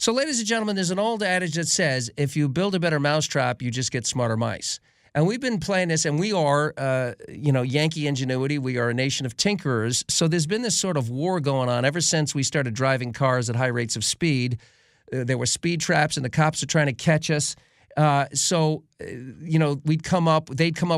So, ladies and gentlemen, there's an old adage that says, if you build a better mousetrap, you just get smarter mice. And we've been playing this, and we are, Yankee ingenuity. We are a nation of tinkerers. So there's been this sort of war going on ever since we started driving cars at high rates of speed. There were speed traps, and the cops are trying to catch us. They'd come up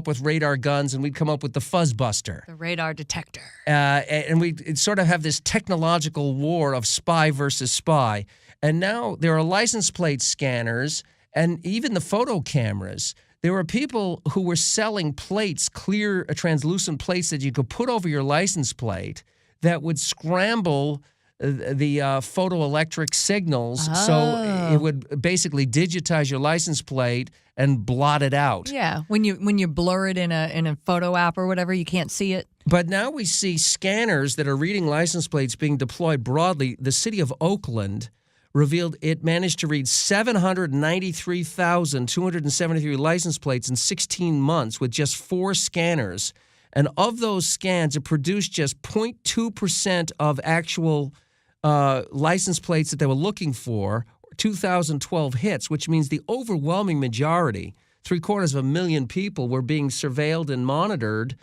with radar guns, and we'd come up with the fuzzbuster. The radar detector. And we'd sort of have this technological war of spy versus spy. And now there are license plate scanners and even the photo cameras. There were people who were selling plates, clear, translucent plates that you could put over your license plate that would scramble the photoelectric signals, so it would basically digitize your license plate and blot it out. Yeah, when you blur it in a photo app or whatever, you can't see it. But now we see scanners that are reading license plates being deployed broadly. The city of Oakland revealed it managed to read 793,273 license plates in 16 months with just 4 scanners. And of those scans, it produced just 0.2% of actual license plates that they were looking for, 2012 hits, which means the overwhelming majority, 750,000 people, were being surveilled and monitored,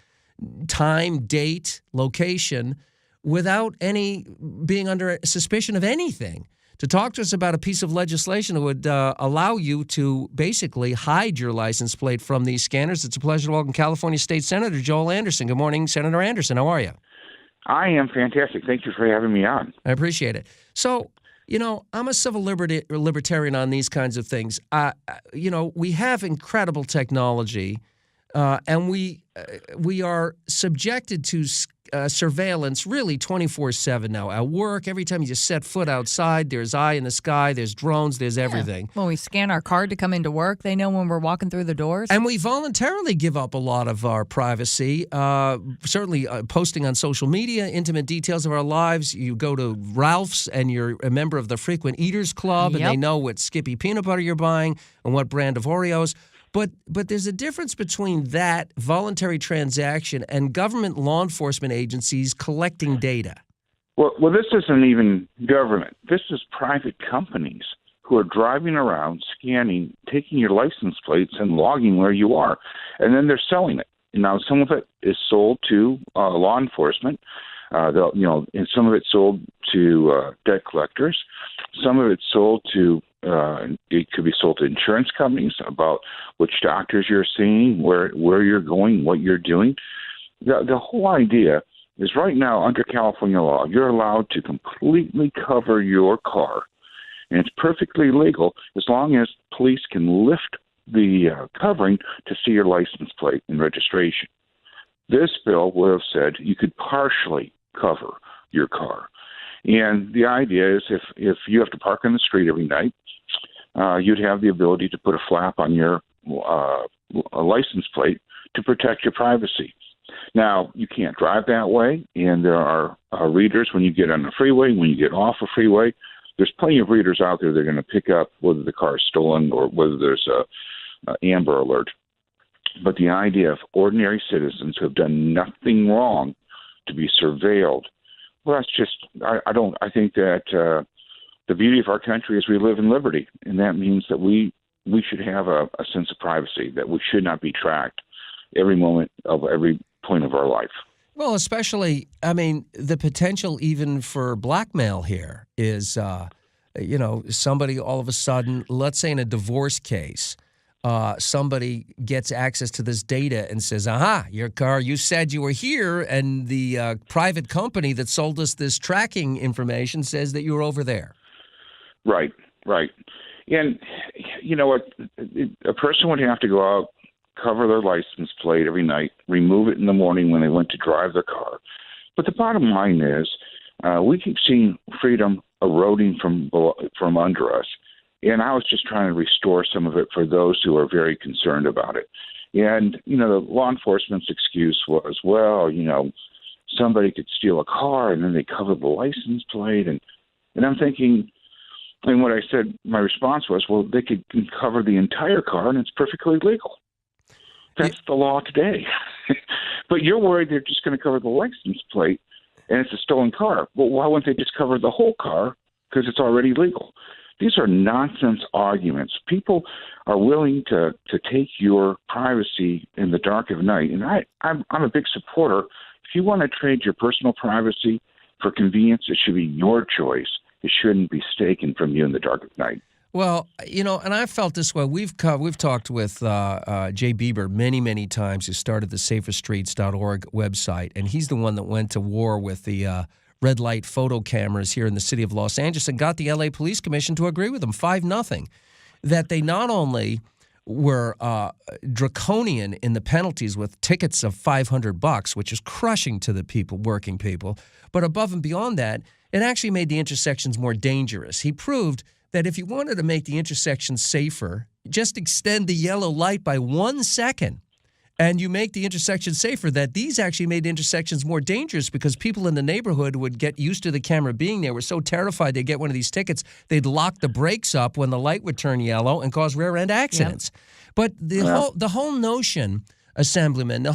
time, date, location, without any being under suspicion of anything. To talk to us about a piece of legislation that would allow you to basically hide your license plate from these scanners, it's a pleasure to welcome California State Senator Joel Anderson. Good morning, Senator Anderson. How are you? I am fantastic. Thank you for having me on. I appreciate it. So, I'm a civil libertarian on these kinds of things. We have incredible technology, and we are subjected to surveillance really 24/7 now. At work, every time you just set foot outside, there's eye in the sky, there's drones, there's everything. When we scan our card to come into work, they know when we're walking through the doors. And we voluntarily give up a lot of our privacy, certainly posting on social media, intimate details of our lives. You go to Ralph's and you're a member of the Frequent Eaters Club, and they know what Skippy peanut butter you're buying and what brand of Oreos. But there's a difference between that voluntary transaction and government law enforcement agencies collecting data. Well, this isn't even government. This is private companies who are driving around, scanning, taking your license plates and logging where you are, and then they're selling it. Now, some of it is sold to law enforcement, and some of it's sold to debt collectors. Some of it's sold to it could be sold to insurance companies about which doctors you're seeing, where you're going, what you're doing. The whole idea is right now under California law, you're allowed to completely cover your car, and it's perfectly legal as long as police can lift the covering to see your license plate and registration. This bill would have said you could partially cover your car. And the idea is if you have to park on the street every night, you'd have the ability to put a flap on your license plate to protect your privacy. Now, you can't drive that way, and there are readers when you get on the freeway, when you get off a freeway. There's plenty of readers out there that are going to pick up whether the car is stolen or whether there's a Amber Alert. But the idea of ordinary citizens who have done nothing wrong to be surveilled, well, that's just, I think that the beauty of our country is we live in liberty, and that means that we should have a sense of privacy, that we should not be tracked every moment of every point of our life. Well, especially, the potential even for blackmail here is, somebody all of a sudden, let's say in a divorce case, somebody gets access to this data and says, aha, your car, you said you were here, and the private company that sold us this tracking information says that you were over there. Right. And you know what? A person would have to go out, cover their license plate every night, remove it in the morning when they went to drive their car. But the bottom line is we keep seeing freedom eroding from under us. And I was just trying to restore some of it for those who are very concerned about it. And, the law enforcement's excuse was, well, somebody could steal a car and then they cover the license plate. And I'm thinking, and what I said, my response was, well, they could cover the entire car and it's perfectly legal. That's the law today. But you're worried they're just going to cover the license plate and it's a stolen car. Well, why wouldn't they just cover the whole car? Because it's already legal. These are nonsense arguments. People are willing to take your privacy in the dark of night. And I'm a big supporter. If you want to trade your personal privacy for convenience, it should be your choice. It shouldn't be taken from you in the dark of night. Well, and I felt this way. We've talked with Jay Bieber many times, who started the saferstreets.org website, and he's the one that went to war with the red light photo cameras here in the city of Los Angeles and got the L.A. Police Commission to agree with him 5-0, that they not only were draconian in the penalties with tickets of $500, which is crushing to the working people, but above and beyond that, it actually made the intersections more dangerous. He proved that if you wanted to make the intersection safer, just extend the yellow light by 1 second, and you make the intersection safer, that these actually made the intersections more dangerous because people in the neighborhood would get used to the camera being there, were so terrified they'd get one of these tickets, they'd lock the brakes up when the light would turn yellow and cause rear-end accidents. Yep. But the whole notion, Assemblyman,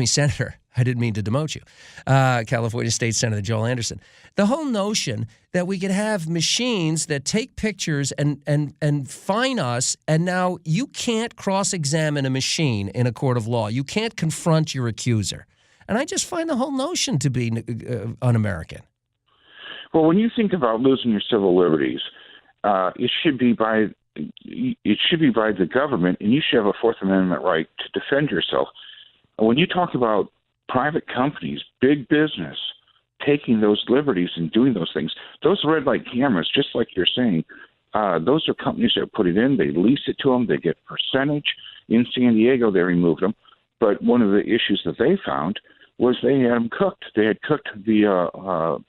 Senator, I didn't mean to demote you, California State Senator Joel Anderson. The whole notion that we could have machines that take pictures and fine us, and now you can't cross-examine a machine in a court of law. You can't confront your accuser. And I just find the whole notion to be un-American. Well, when you think about losing your civil liberties, it should be by the government, and you should have a Fourth Amendment right to defend yourself. When you talk about private companies, big business, taking those liberties and doing those things, those red light cameras, just like you're saying, those are companies that put it in, they lease it to them, they get percentage. In San Diego, they removed them. But one of the issues that they found was they had them cooked. They had cooked the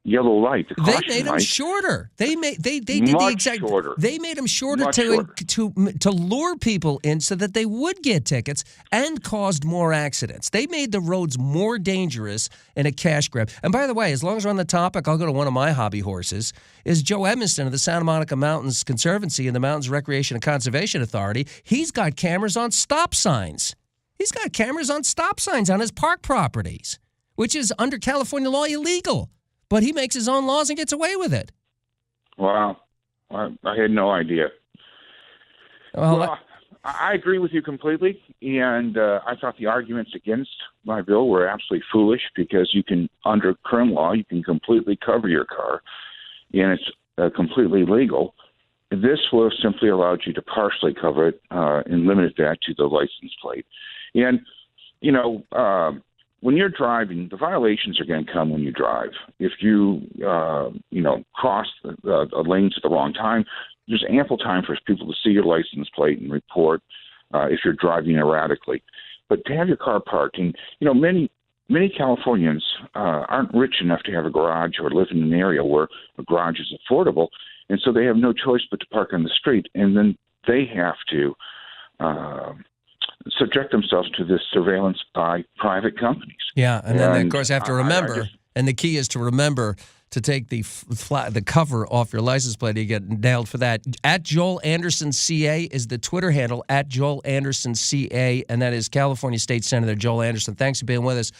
yellow light. They made them shorter. They did the exact. Shorter. They made them shorter shorter. to lure people in so that they would get tickets and caused more accidents. They made the roads more dangerous in a cash grab. And by the way, as long as we're on the topic, I'll go to one of my hobby horses. Is Joe Edmiston of the Santa Monica Mountains Conservancy and the Mountains Recreation and Conservation Authority. He's got cameras on stop signs. He's got cameras on stop signs on his park properties, which is under California law illegal. But he makes his own laws and gets away with it. Wow. I had no idea. Well, I agree with you completely, and I thought the arguments against my bill were absolutely foolish because you can, under current law, you can completely cover your car, and it's completely legal. This will simply allow you to partially cover it and limit that to the license plate. And, when you're driving, the violations are going to come when you drive. If you, cross the lanes at the wrong time, there's ample time for people to see your license plate and report if you're driving erratically. But to have your car parked, and, many Californians aren't rich enough to have a garage or live in an area where a garage is affordable, and so they have no choice but to park on the street, and then they have to subject themselves to this surveillance by private companies. Yeah, and then, of course, have to remember, and the key is to remember to take the cover off your license plate. You get nailed for that. At Joel Anderson CA is the Twitter handle, at Joel Anderson CA, and that is California State Senator Joel Anderson. Thanks for being with us.